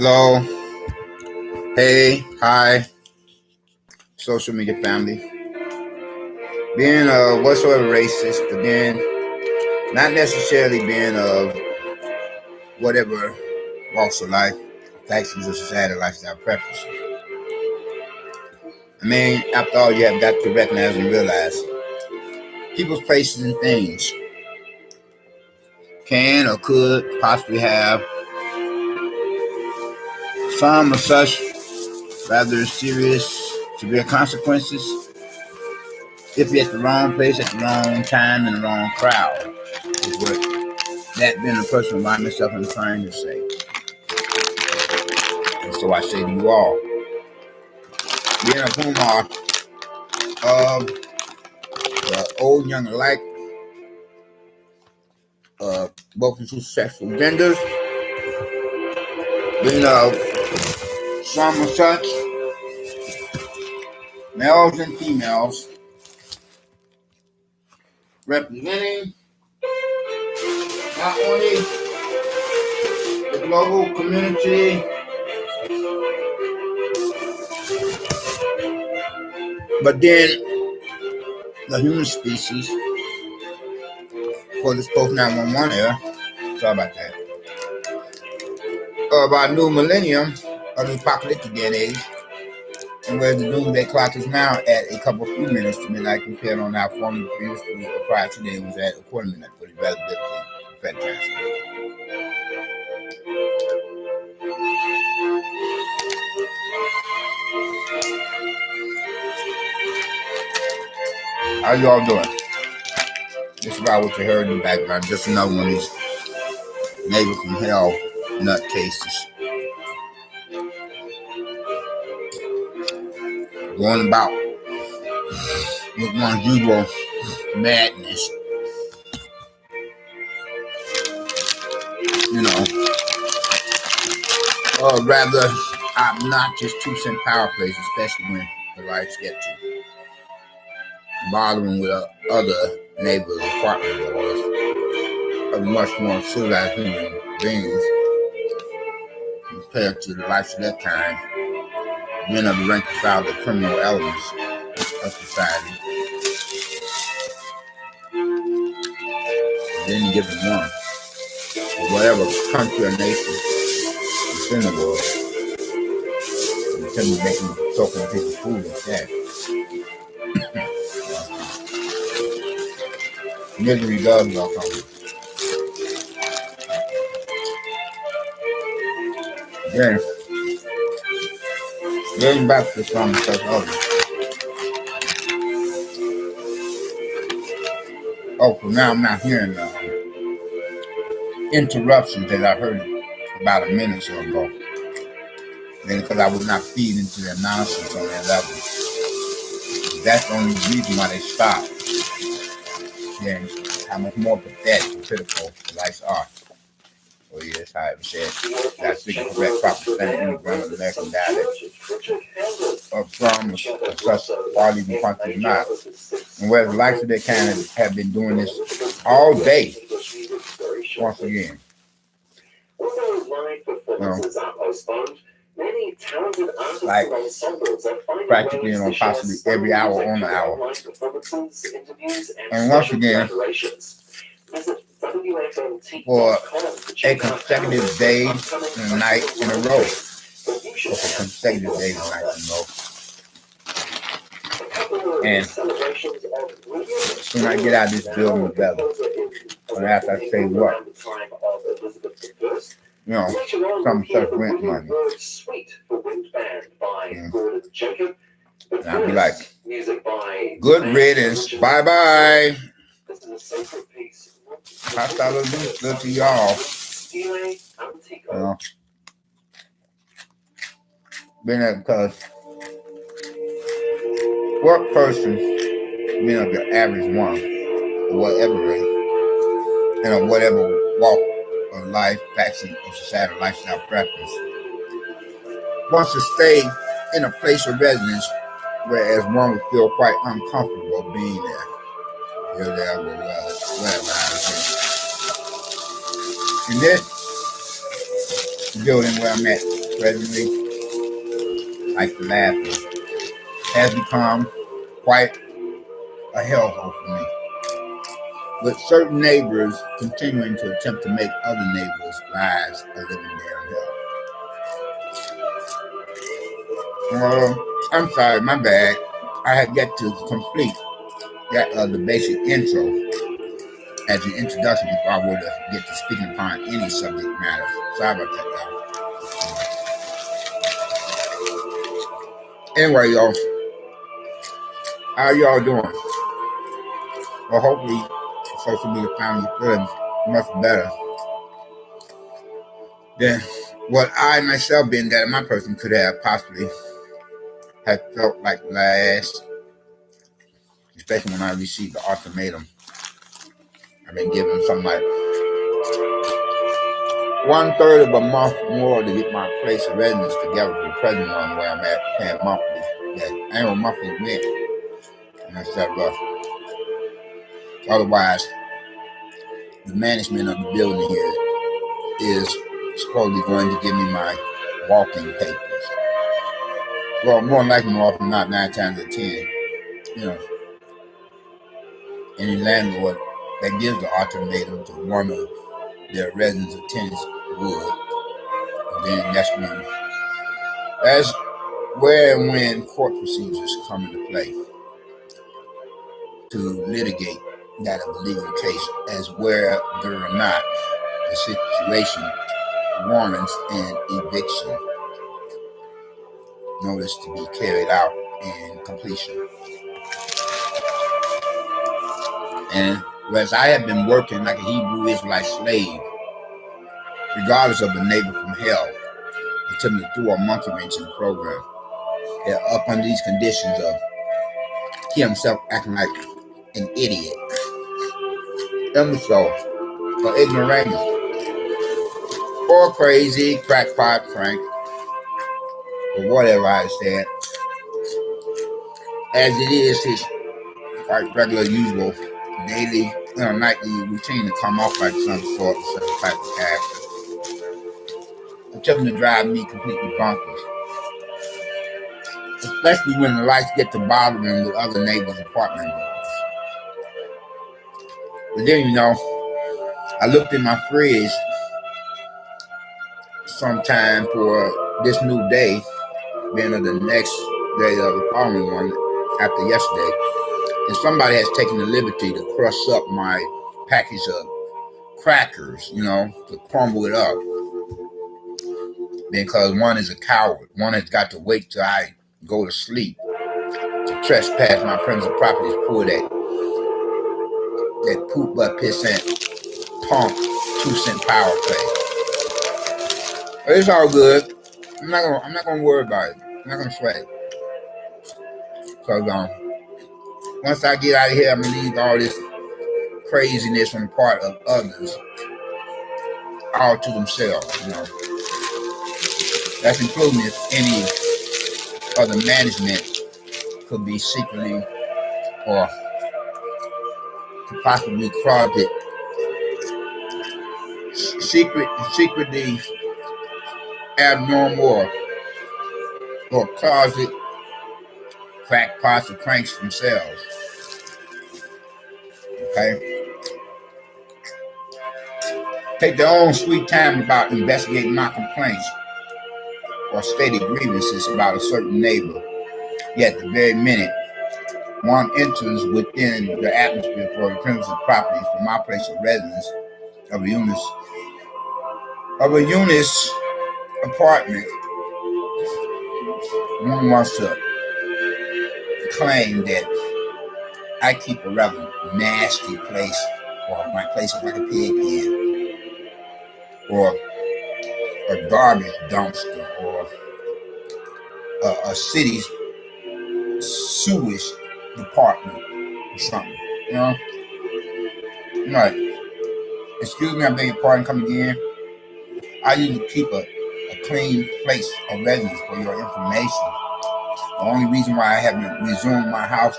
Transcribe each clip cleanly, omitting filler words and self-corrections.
Hello, hey, hi, social media family. Being whatsoever racist, but then not necessarily being of whatever walks of life, factions of society, lifestyle preferences. I mean, after all, you have got to recognize and realize people's places and things can or could possibly have some or such rather serious, severe consequences if you're at the wrong place at the wrong time in the wrong crowd. Is what that being a person like myself I'm trying to say. And so I say to you all, being a whom are of the old and young alike, both in two sexual genders, being of some or such, males and females, representing not only the global community, but then the human species for this post 911 era. Sorry about that. Of our new millennium, of the apocalyptic day and age, and where the doomsday clock is now at a couple few minutes to midnight compared on our former previous prior to today was at a quarter midnight for the relatively fantastic. How y'all doing? This is about what you heard in the background. Just another one of these neighbor from hell nutcases. Going about with one's usual madness. You know, or rather obnoxious 2-cent power plays, especially when the lights get to bothering with other neighbors' apartment boys of much more civilized human beings compared to the lives of that kind, men of the rank and file, the criminal elements of society. Then you give them one, or whatever country or nation is in the world, and tell me making talking piece of food instead. Misery does welcome. Then, getting back to some such others. Oh, for now I'm not hearing interruptions that I heard about a minute or so ago. Then because I would not feed into their nonsense on that level. That's the only reason why they stopped. Then how much more pathetic and pitiful lives are. Oh yeah, that's how it was said. That's the correct proper standard in the ground of the American dialect. Or from such quality even country or not. And whereas the likes of their kind have been doing this all day, once again. Like practically on possibly every hour on the hour. And once again, for a consecutive day and a night in a row. For a consecutive day and a night in a row. And as soon as I get out of this building together, and after I say what, you know, some such rent money. And I'll be like, good riddance, bye bye. Hasta la vista to y'all. You know, been there because what person, being of the average one, or whatever race, and of whatever walk of life, faction, or societal lifestyle preference, wants to stay in a place of residence, whereas one would feel quite uncomfortable being there. Here, there, whatever. In this building where I'm at presently, like the laughter, has become quite a hellhole for me, with certain neighbors continuing to attempt to make other neighbors' lives a living damn hell. I'm sorry, my bad. I had yet to complete that the basic intro as an introduction before I were to get to speaking upon any subject matter. Sorry about that, y'all. Anyway, y'all, how y'all doing? Well, hopefully, social media found you feeling much better than what I myself, being that my person, could have possibly have felt like last, especially when I received the ultimatum. I've been given something like 1/3 of a month more to get my place of residence together for the present one where I'm at, paying monthly, that annual monthly rent. And that's that rough. Otherwise, the management of the building here is supposedly going to give me my walking papers. Well, more than likely, more often not, 9 times out of 10. You know, any landlord that gives the ultimatum to one of their residents or tenants would. And then that's where and when court procedures come into play to litigate that of a legal case, as whether or not the situation warrants an eviction notice to be carried out in completion. And whereas I have been working like a Hebrew Israelite slave, regardless of the neighbor from hell, attempting to throw a monkey wrench in the program, up under these conditions of he himself acting like an idiot, imbecile, or ignoramus, or crazy, crackpot, crank, or whatever I said, as it is his quite regular, usual, daily, nightly routine to come off like some sort of certain type of character, attempting to drive me completely bonkers, especially when the lights get to bothering with other neighbors' apartment doors. But then, I looked in my fridge sometime for this new day, being of the next day of the following one after yesterday, and somebody has taken the liberty to crush up my package of crackers, to crumble it up. Because one is a coward. One has got to wait till I go to sleep to trespass my premises property to pull that poop butt pissant punk 2-cent power play. But it's all good. I'm not gonna worry about it. I'm not gonna sweat it. Because once I get out of here, I'm gonna leave all this craziness on the part of others all to themselves, That's including if any of the management could be secretly or could possibly closet secretly abnormal or closet crackpots or cranks themselves. Okay? Take their own sweet time about investigating my complaints or stated grievances about a certain neighbor. Yet the very minute one enters within the atmosphere for the premises property for my place of residence of a Eunice apartment, one wants to claim that I keep a rather nasty place, or my place is like a pig pen, or a garbage dumpster, or a city's sewage department, or something. Like, excuse me, I beg your pardon, come again. I usually keep a clean place of residence for your information. The only reason why I haven't resumed my house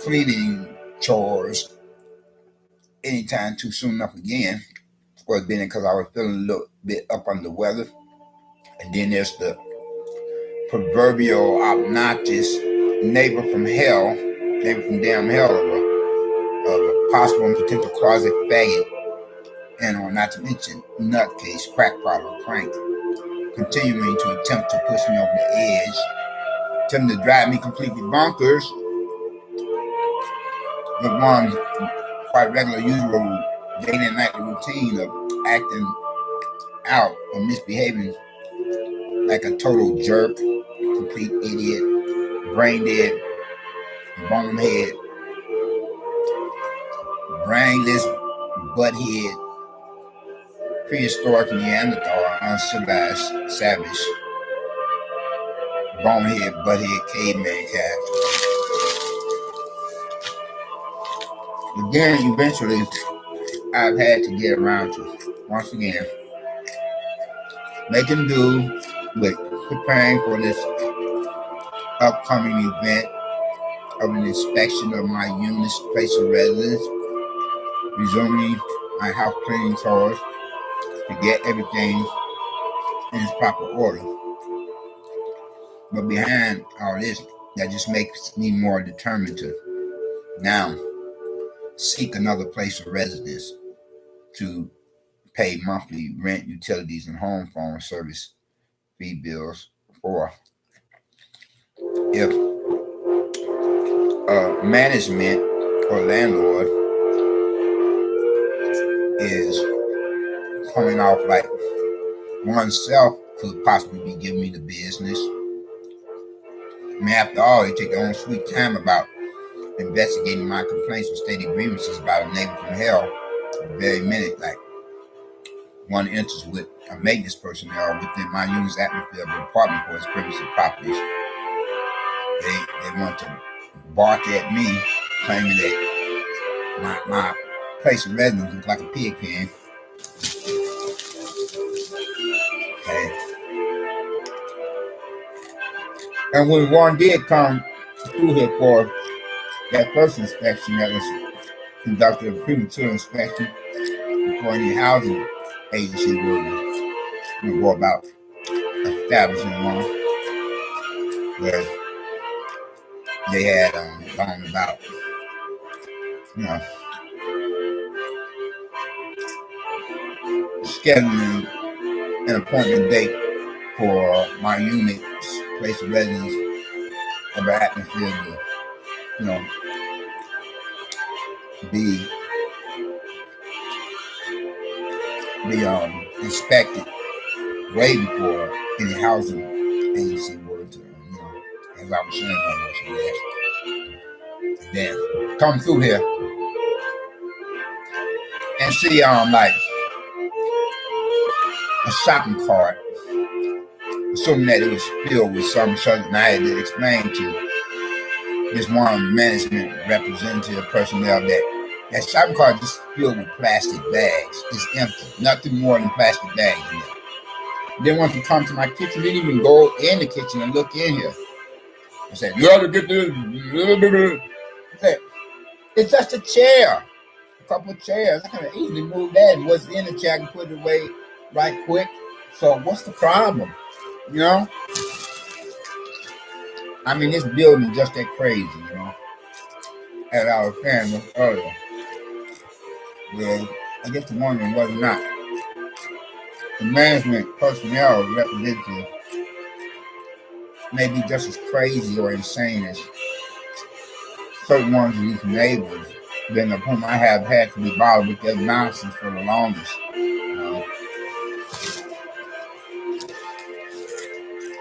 cleaning chores anytime too soon enough again was being because I was feeling a little bit up under the weather, And then there's the proverbial obnoxious neighbor from hell, neighbor from damn hell, of a possible and potential closet faggot, and or not to mention nutcase, crackpot, or crank, continuing to attempt to push me over the edge, attempting to drive me completely bonkers with one's quite regular, usual daily and nightly routine of acting out or misbehaving like a total jerk, complete idiot, brain dead, bonehead, brainless, butthead, prehistoric Neanderthal, uncivilized, savage, bonehead, butthead, caveman cat. But then eventually I've had to get around to, once again, making do with preparing for this upcoming event of an inspection of my unit's place of residence, resuming my house cleaning chores to get everything in its proper order. But behind all this, that just makes me more determined to now seek another place of residence to pay monthly rent, utilities, and home phone service fee bills for. If management or landlord is coming off like oneself could possibly be giving me the business. I mean, after all, they take their own sweet time about investigating my complaints or stated grievances about a neighbor from hell the very minute, like one enters with a maintenance personnel within my unit's atmosphere of the apartment for its premises properties. They want to bark at me, claiming that my place of residence looks like a pig pen. Okay. And when one did come through here for that first inspection that was conducted, a premature inspection before any housing agency would go about establishing one, where they had gone about, scheduling an appointment date for my unit's place of residence of the atmosphere to, be inspected way before any housing agency were to, as I was saying, then come through here and see like a shopping cart, assuming that it was filled with some such, and I had to explain to this one management representative personnel that shopping cart just filled with plastic bags. It's empty, nothing more than plastic bags in there. Then once you come to my kitchen, didn't even go in the kitchen and look in here. I said, you ought to get this. I said, it's just a chair, a couple of chairs. I can easily move that. And what's in the chair, I can put it away right quick. So what's the problem? I mean, this building is just that crazy, as I was saying earlier. Well, I get to wondering whether or not the management personnel representative may be just as crazy or insane as certain ones of these neighbors, then of whom I have had to be bothered with their nonsense for the longest.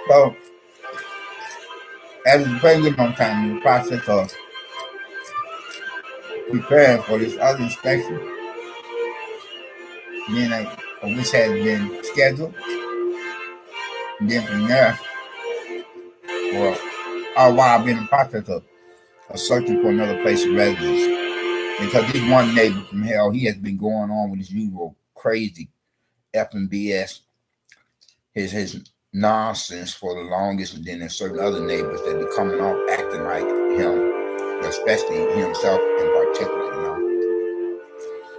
So, as it's been on time in the process of preparing for this other inspection, then which has been scheduled, and then from there, while I've been in the process of searching for another place of residence, because this one neighbor from hell, he has been going on with his usual crazy effing BS, his nonsense for the longest, and then there's certain other neighbors that be coming off acting like him, especially himself in particular,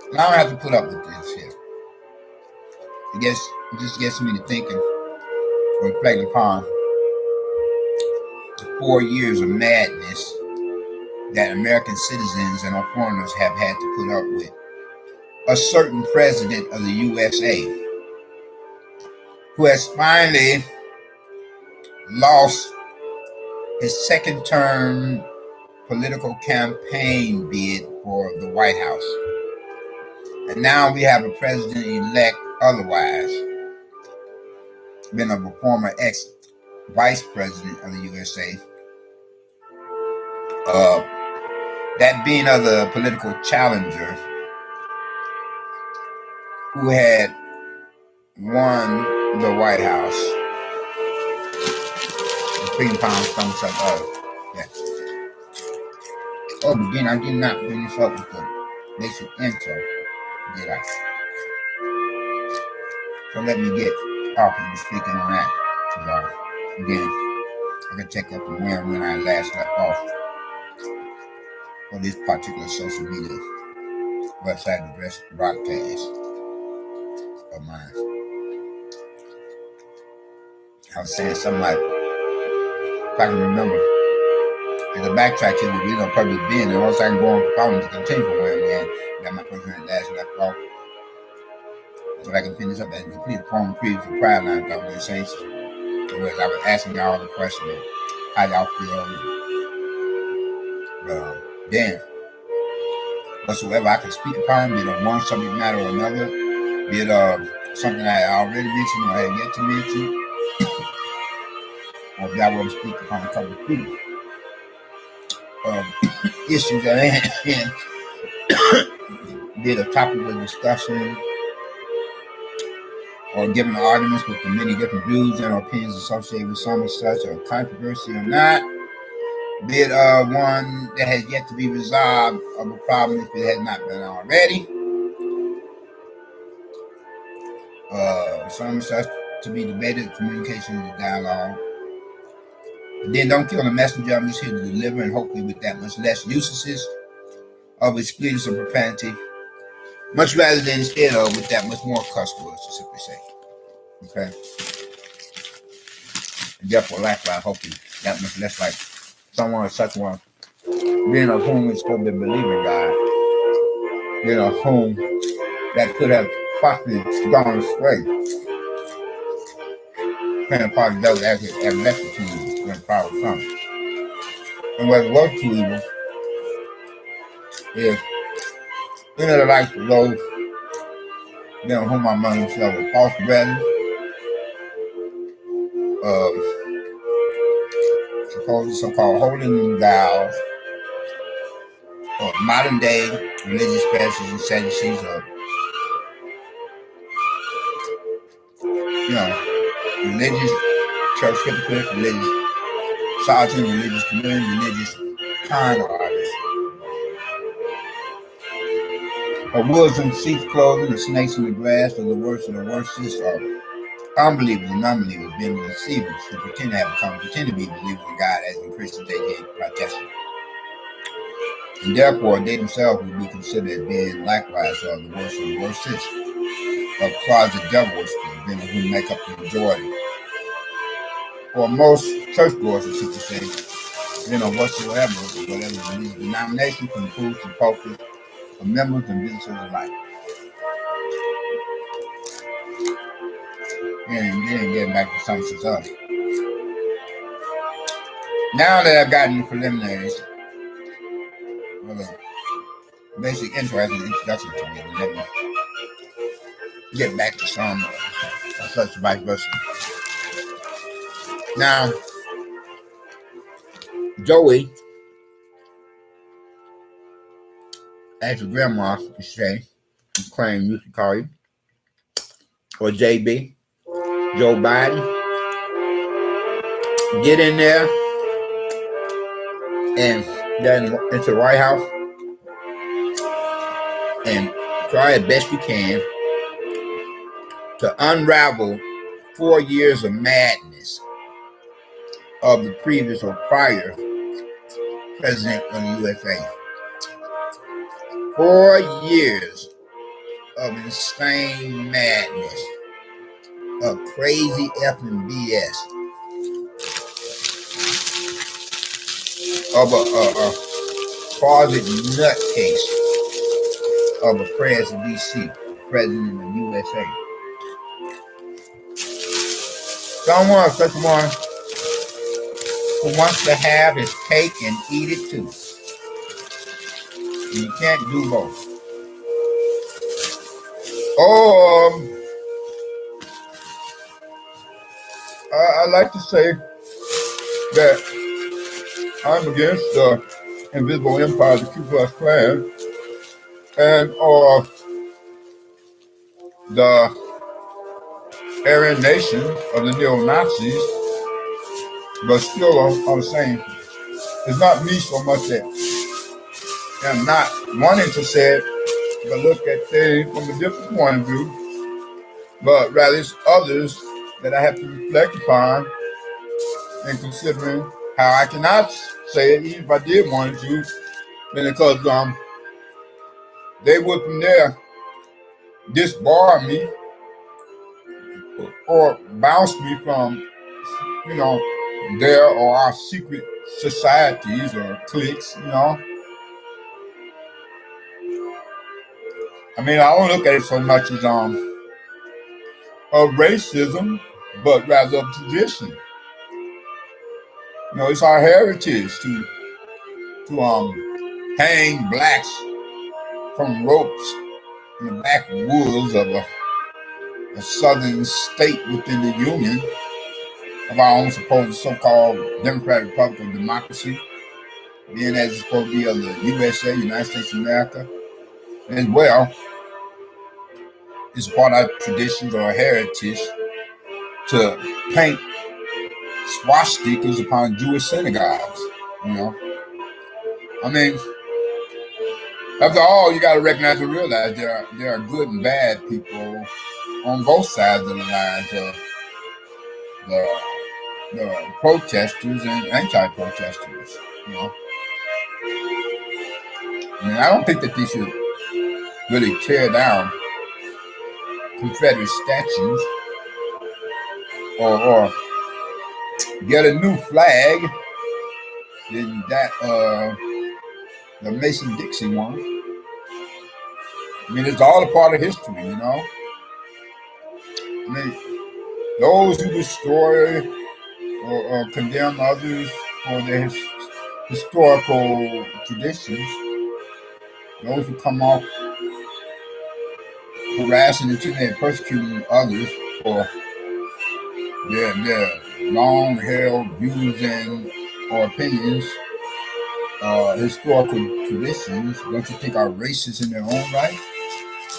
And I don't have to put up with this here. It just gets me to thinking, reflect upon the 4 years of madness that American citizens and our foreigners have had to put up with. A certain president of the USA who has finally lost his second term political campaign bid for the White House. And now we have a president-elect otherwise, been a former ex-vice president of the USA, that being of the political challenger who had won the White House. Ping pong, some stuff. Yeah. Oh, again, I did not finish up with the basic intro, did I? So let me get off and speaking on that. Again, I can check up on when I last left off for this particular social media website address broadcast of mine. I was saying something like, if I can remember, there's a backtrack here with public being, and also I can go on problem to continue from where I'm at. Got my person last left off. So I can finish up and complete a form of creed for prior line talking to the saints. Whereas I was asking y'all the question of how y'all feel. Then, whatsoever I can speak upon, be it of one subject matter or another, be it something I already mentioned or I had yet to mention, or if y'all want to speak upon a couple of few issues at hand, be it a topic of discussion, or giving arguments with the many different views and opinions associated with some such a controversy or not, be it one that has yet to be resolved of a problem if it has not been already, some such to be debated, communication is a dialogue. But then don't kill the messenger. I'm just here to deliver, and hopefully with that much less usages of experience of profanity, much rather than instead of with that much more cuss words, to simply say. Okay? And therefore, likewise, hopefully that much less like someone or such one, being of whom is supposed to believe in God, being of whom that could have possibly gone astray. Depending upon those actually have left to evil when power comes. And whether it was too evil, if any of the likes of those being of whom I among themselves were false brethren, so-called holy vows, or modern day religious Pharisees and Sadducees, or religious church hypocrites, religious sergeants, religious community, religious con artists, or wolves in sheep's clothing, and snakes in the grass, or the worst of the worstest, or unbelievers and unbelievers, being deceivers who pretend to be believers in God, as in Christians they gave Protestant. And therefore they themselves would be considered as being likewise the worst of the worstest, of closet devil worshippers, being who make up the majority, or most churchgoers, as people say, whatsoever, whatever religious denomination, from the pools to the pulpits, for members and visitors alike. And then getting back to some stuff. Now that I've gotten the preliminaries, basic intro as an introduction to me, let me get back to some such vice versa. Now, Joey, as your grandma used to say, claim you should call you, or JB, Joe Biden, get in there and get into the White House and try as best you can to unravel 4 years of madness of the previous or prior president of the USA. 4 years of insane madness of crazy effing BS of a closet nutcase of a president DC, president of USA. Someone, such one who wants to have his cake and eat it too. And you can't do both. Oh, I like to say that I'm against the invisible empire, the Ku Klux Klan, and or the Aryan Nation of the neo-Nazis, but still I'm saying it's not me so much that I'm not wanting to say it, but look at things from a different point of view, but rather it's others that I have to reflect upon and considering how I cannot say it even if I did want to, because they would from there disbar me or bounce me from, their or our secret societies or cliques. I mean, I don't look at it so much as of racism, but rather of tradition. It's our heritage to hang blacks from ropes in the backwoods of a southern state within the Union of our own supposed so-called Democratic Republic of Democracy, being as it's supposed to be of the USA, United States of America, as well. It's part of our traditions or our heritage to paint swastikas upon Jewish synagogues. I mean, after all, you got to recognize and realize there are good and bad people on both sides of the lines of the protesters and anti-protesters. I mean, I don't think that they should really tear down Confederate statues or get a new flag than that the Mason-Dixon one. I mean, it's all a part of history, I mean, those who destroy or condemn others for their historical traditions, those who come off harassing, intimidating, persecuting others for their long-held views and or opinions, historical traditions, don't you think are racist in their own right?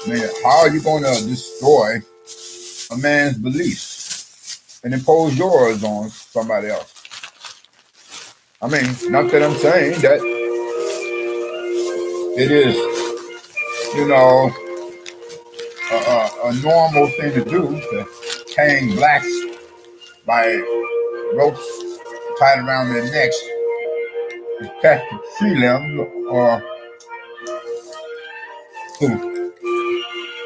I mean, how are you going to destroy a man's beliefs and impose yours on somebody else? I mean, not that I'm saying that it is, a normal thing to do to hang blacks by ropes tied around their necks to catch the tree limbs or to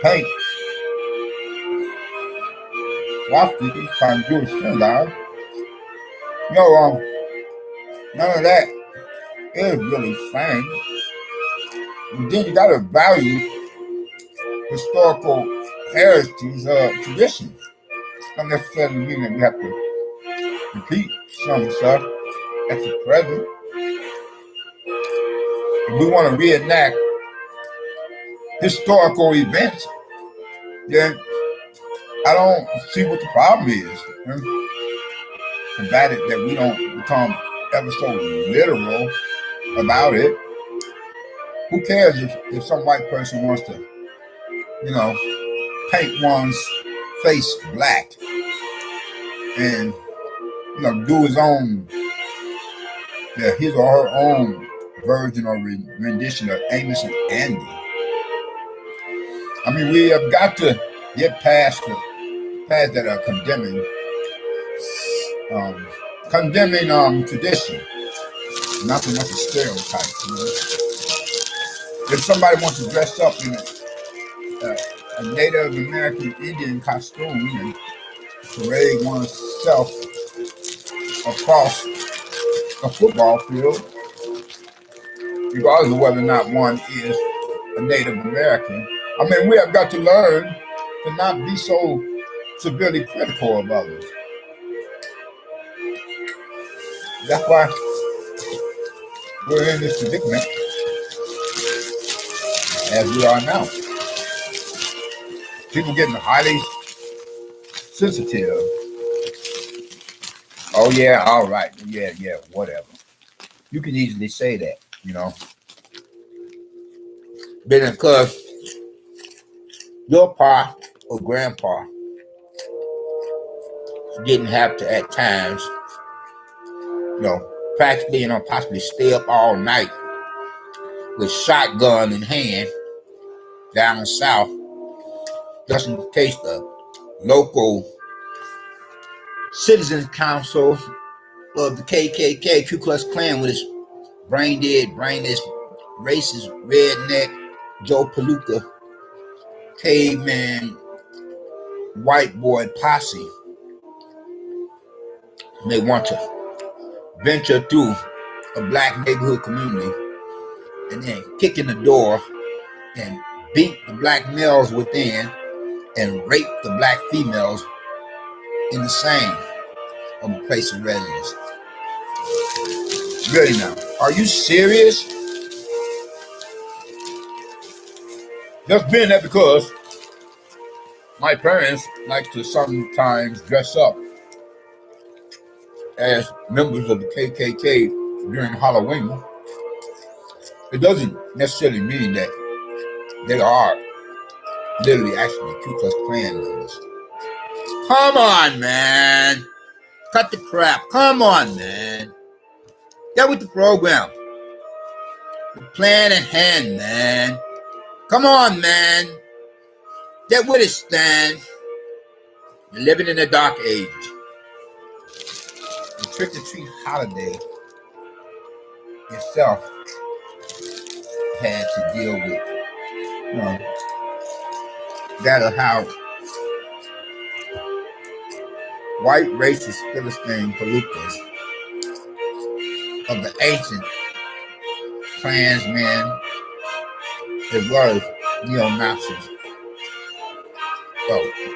paint swastikas upon Jewish synagogue. None of that is really fine. And then you got to value historical heritage, tradition. Not necessarily mean that we have to repeat some stuff at the present. If we want to reenact historical events, then I don't see what the problem is. Provided that we don't become ever so literal about it. Who cares if some white person wants to, paint one's face black and, do his or her own version or rendition of Amos and Andy. I mean, we have got to get past that condemning tradition, not so much a stereotype. If somebody wants to dress up in a Native American Indian costume parade oneself across a football field, regardless of whether or not one is a Native American. I mean, we have got to learn to not be so severely critical of others. That's why we're in this predicament as we are now. People getting highly sensitive. Oh yeah, all right, yeah, whatever. You can easily say that, because your pa or grandpa didn't have to at times, practically, possibly stay up all night with shotgun in hand down south, just in case the local citizens council of the KKK, Ku Klux Klan, with his brain dead, brainless, racist, redneck, Joe Palooka, caveman, white boy posse may want to venture through a black neighborhood community and then kick in the door and beat the black males within and rape the black females in the same place of residence. Really now, are you serious? Just being that because my parents like to sometimes dress up as members of the KKK during Halloween, it doesn't necessarily mean that they are literally actually Ku Klux Klan members. Come on, man. Cut the crap. Come on, man. Get with the program. The plan at hand, man. Come on, man. Get with it, Stan. You're living in a dark age. The trick-or-treat holiday itself had to deal with, that of how white racist Philistine Palookas of the ancient Klansmen as well as neo-Nazis,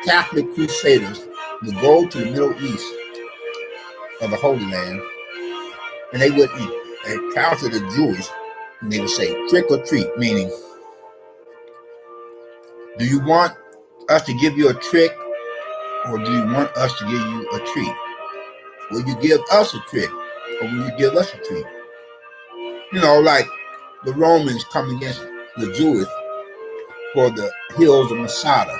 Catholic crusaders would go to the Middle East of the Holy Land, and they would encounter the Jewish, and they would say trick or treat, meaning, do you want us to give you a trick, or do you want us to give you a treat? Will you give us a trick, or will you give us a treat? Like the Romans come against the Jews for the hills of Masada,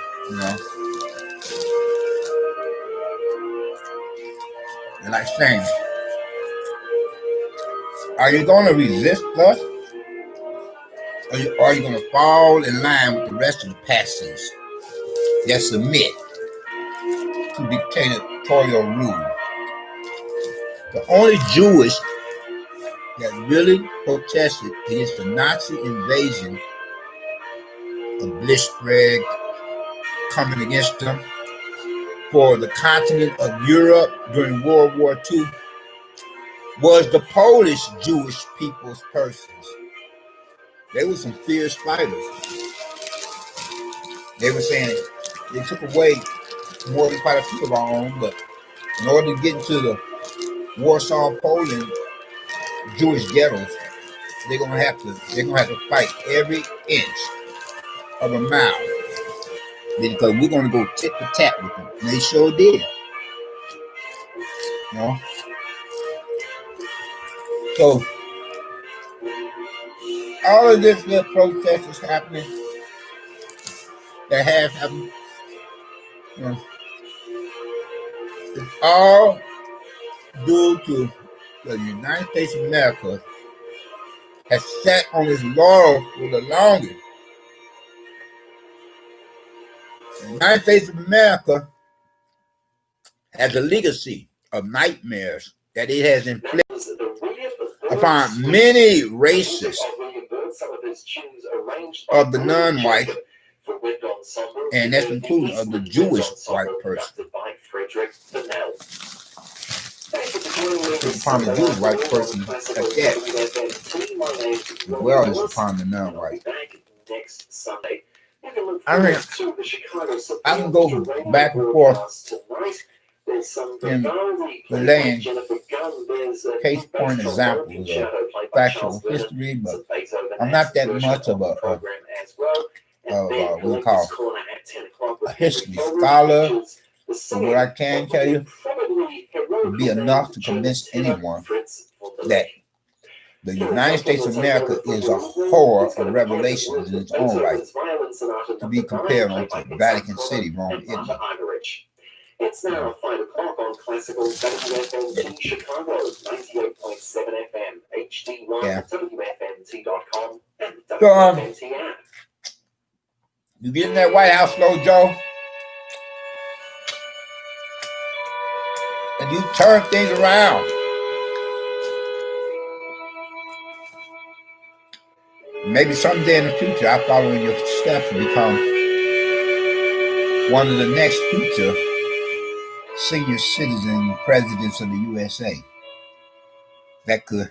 They're like saying, are you going to resist us? Or are you going to fall in line with the rest of the passions that submit to dictatorial rule? The only Jewish that really protested against the Nazi invasion of Blitzkrieg coming against them for the continent of Europe during World War II was the Polish Jewish people's persons. They were some fierce fighters. They were saying they took away more than quite a few of our own, but in order to get into the Warsaw, Poland Jewish ghettos, they're gonna have to fight every inch of a mile because we're gonna go tit for tat with them, and they sure did. So all of this little protest is happening. That has happened. It's all due to the United States of America has sat on its laurels for the longest. The United States of America has a legacy of nightmares that it has inflicted upon many races of the non-white, and that's including of the Jewish white person. It's upon the Jewish white person at that, as well as upon the non-white. I mean, I can go back and forth in relaying case point examples of factual history, but I'm not that much of what we call a history scholar. But what I can tell you would be enough to convince anyone that the United States of America is a horror of revelations in its own right, to be compared to Vatican City, Rome, Italy. It's now 5 o'clock on Classical WFMT Chicago, 98.7 FM, HD1 at WFMT.com, and the WFMT app. You get in that White House, slow Joe, and you turn things around. Maybe someday in the future, I follow in your steps and become one of the next future senior citizen presidents of the USA that could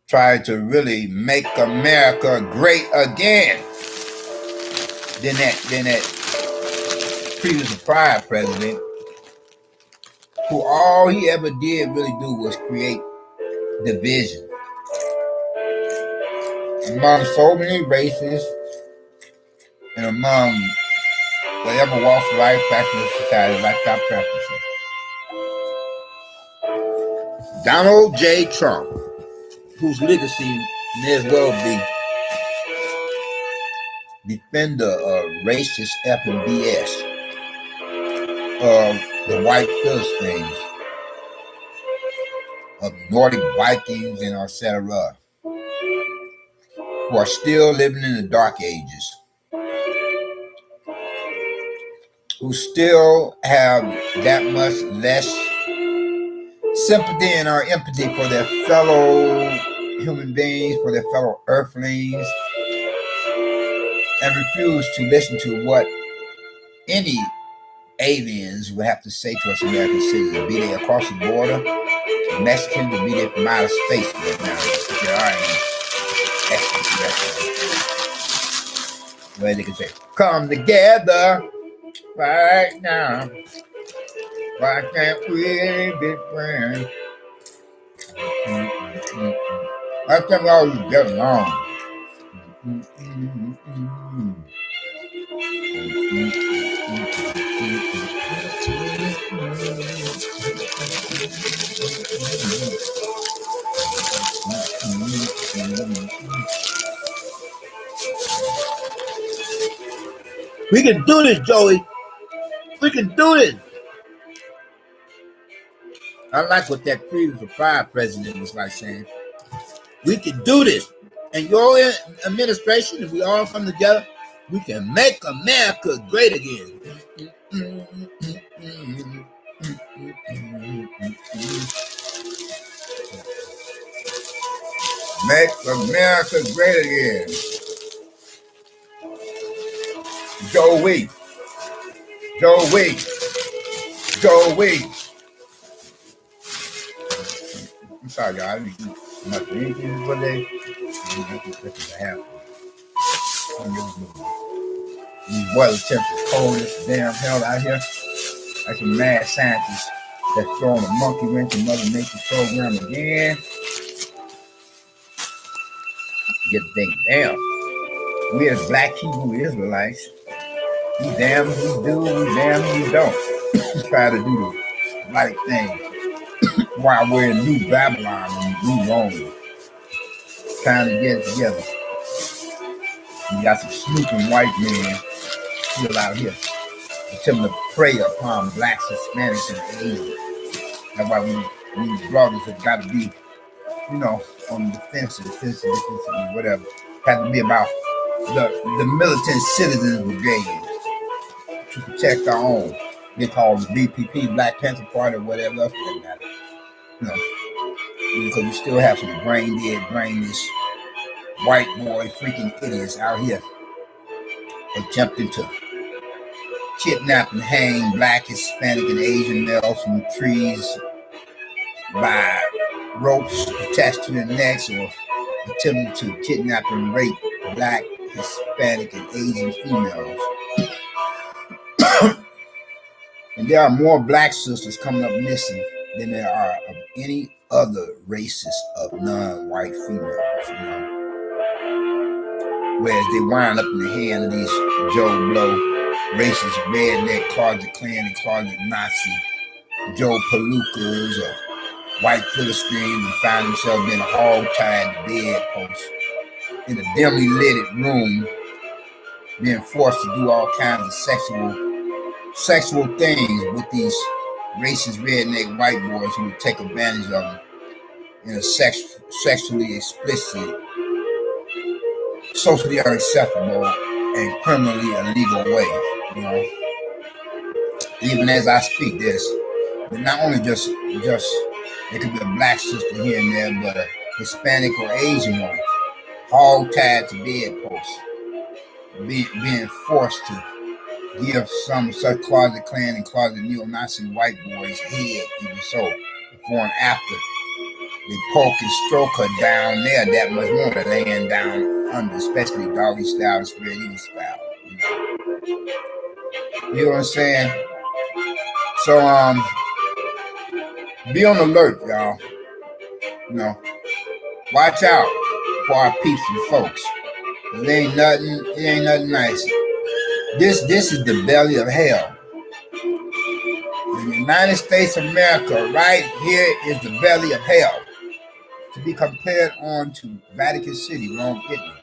try to really make America great again. Then that previous prior president, who all he ever did really do was create division among so many races and among whatever walks of life, fashion, society, lifestyle preferences. Donald J. Trump, whose legacy may as well be defender of racist F and BS of the white Philistines, of Nordic Vikings and etc., who are still living in the dark ages, who still have that much less sympathy and or empathy for their fellow human beings, for their fellow earthlings, and refuse to listen to what any aliens would have to say to us American citizens, be they across the border, Mexicans, or be they from outer space right now. There are any where they can say, come together right now. Why can't we be friends? Why can't we always get along? We can do this, Joey. We can do this. I like what that previous prior president was like saying. We can do this. And your administration, if we all come together, we can make America great again. Make America great again. Joey. I'm sorry, y'all. I didn't eat much anything for day. These weather temperatures cold as the damn hell out here. Like some mad scientists that's throwing a monkey wrench in Mother Nature's program again. Get the thing down. We as black Hebrew Israelites, we damn who do, we damn who don't. Try to do the right thing while we're in New Babylon and New Rome. Trying to get it together. You got some snooping white men still out here attempting to prey upon blacks, Hispanics, and Asians. That's why we brothers have got to be, on the defensive, whatever. Have to be about the militant citizens brigade to protect our own. They call the BPP, Black Panther Party, or whatever else for that matter. Because we still have some brain dead, brainless white boy freaking idiots out here attempting to kidnap and hang black, Hispanic, and Asian males from trees by ropes attached to their necks, or attempting to kidnap and rape black, Hispanic, and Asian females. And there are more black sisters coming up missing than there are of any other races of non-white females, you know. Whereas they wind up in the hand of these Joe Blow, racist, redneck, closet Klan, and closet Nazi, Joe Palookas, or white Philistines, and find themselves being hog-tied to bedposts in a dimly lit room, being forced to do all kinds of sexual things with these racist redneck white boys who would take advantage of them in a sexually explicit, socially unacceptable, and criminally illegal way. You know, even as I speak this, but not only just there could be a black sister here and there, but a Hispanic or Asian one, hog tied to bedposts, being forced to give some such closet Klan and closet neo-Nazi white boys head, even so, before and after they poke and stroke her down there that much more than laying down under, especially doggy style and spread eagle style. You know what I'm saying? So be on alert, y'all. You know, watch out for our peeps and folks. It ain't nothing nice. This is the belly of hell. The United States of America, right here, is the belly of hell. To be compared on to Vatican City, Rome, Italy,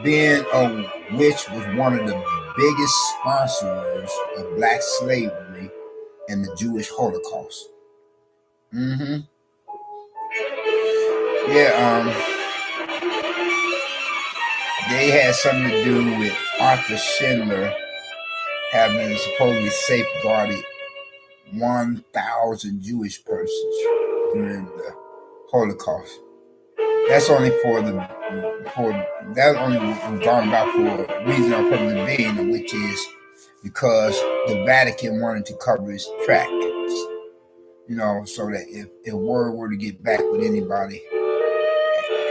being which was one of the biggest sponsors of black slavery and the Jewish Holocaust. They had something to do with Arthur Schindler having supposedly safeguarded 1,000 Jewish persons during the Holocaust. That's only gone about for a reason or purpose being, which is because the Vatican wanted to cover its tracks. You know, so that if word were to get back with anybody,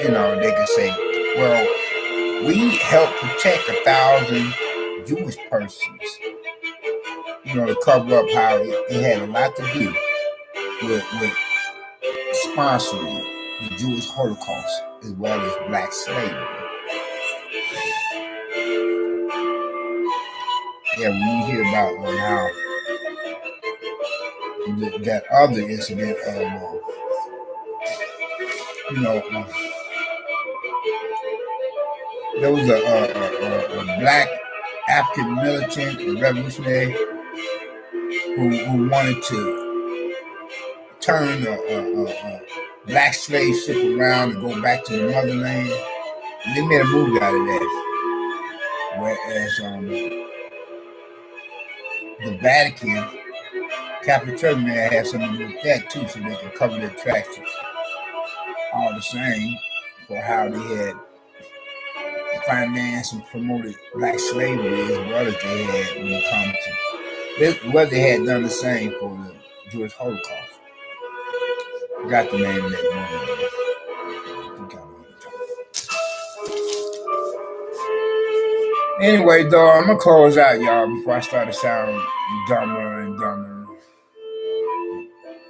you know, they could say, well, we helped protect 1,000 Jewish persons. You know, to cover up how it had a lot to do with sponsoring the Jewish Holocaust as well as black slavery. Yeah, when you hear about how that other incident of, there was a black African militant, a revolutionary, who wanted to turn a black slave ship around and go back to the motherland. And they made a movie out of that. Whereas the Vatican, Catholic Church may have something to do with that too, so they could cover their tracks all the same for how they had financed and promoted black slavery as well as they had when it comes to whether they had done the same for the Jewish Holocaust. Got the name of that movie. Anyway, though, I'm gonna close out, y'all, before I start to sound dumber and dumber.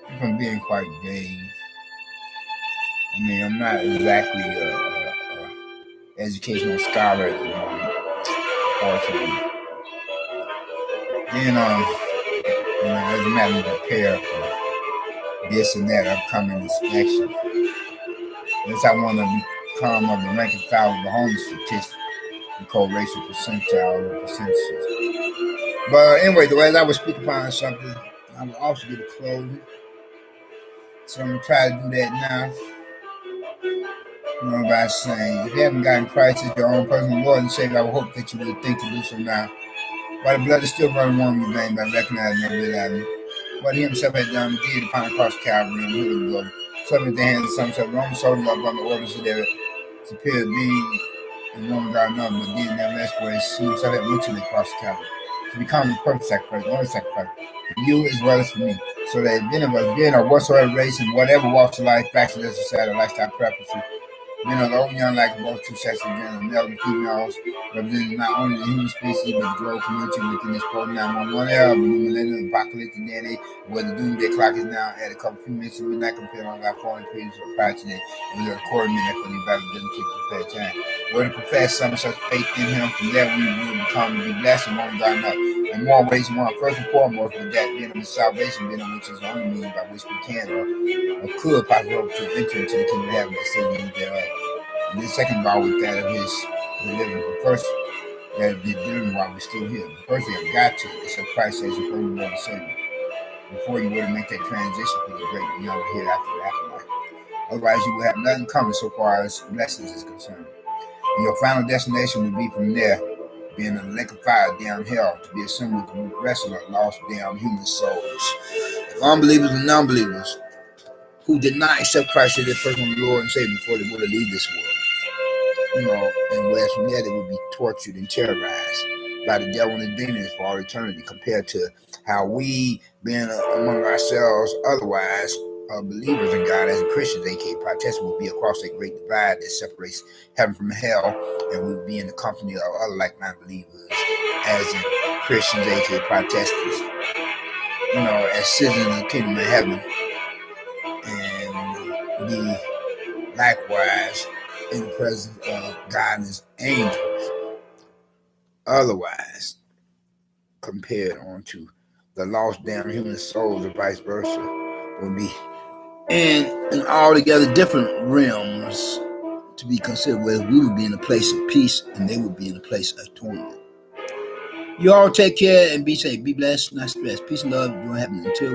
If I'm being quite vague. I mean, I'm not exactly an educational scholar at the moment, unfortunately. Then, as a matter of prepare for this and that upcoming inspection. Yes, I want to become of the rank and file of the homeless statistic, the co-racial percentile or percentages. But anyway, the way I would speak upon something, I will also get a closing. So I'm going to try to do that now. You know, by saying, if you haven't gotten Christ as your own personal Lord and Savior, I would hope that you would think to do so now. While the blood is still running warm in your veins by recognizing and realizing what he himself had done and did upon the cross of Calvary and healing blood. Some of the hands of some said, Roman soldiers up on the orders of their superior being and one God known, but did nevertheless where he himself had went to the cross of Calvary. to become the perfect sacrifice, the only sacrifice, for you as well as for me. So that if any of us, being of whatsoever race and whatever walks of life, factions, society, lifestyle preferences, the old and young like both two sexes, male and females, representing not only the human species but the global community within this 4911 era, the new millennium apocalyptic day and age, where the doomsday clock is now at a couple few minutes of midnight compared on our foreign previous or prior to that, and we are a quarter minute for the battle dedicated to prepared time. Where to profess some such faith in him, from there we will become to be blessed and one God enough. In more ways, one first and foremost, with that being of the salvation, being of which is the only means by which we can or could possibly hope to enter into the kingdom of heaven and Satan thereof. And then second of all, with that of his deliverance. But first, that the deliverance while we're still here. But first, you have got to accept Christ as your personal Lord and Savior before you were to make that transition for the great beyond here after the afterlife. Otherwise, you will have nothing coming so far as blessings is concerned. And your final destination will be from there, being a lake of fire down hell, to be assembled with the rest of the lost damn human souls. Unbelievers and non-believers who did not accept Christ as their personal Lord and Savior before they would have leave this world. And whereas from there they would be tortured and terrorized by the devil and the demons for all eternity, compared to how we, being among ourselves, otherwise believers in God as Christians, aka Protestants, will be across that great divide that separates heaven from hell, and we will be in the company of other like-minded believers, as in Christians, aka Protestants, as citizens of the kingdom of heaven, and be likewise in the presence of God and his angels. Otherwise, compared onto the lost damn human souls or vice versa, will be in altogether different realms to be considered, where we would be in a place of peace and they would be in a place of torment. You all take care and be safe, be blessed, not stressed. Peace and love, you don't have until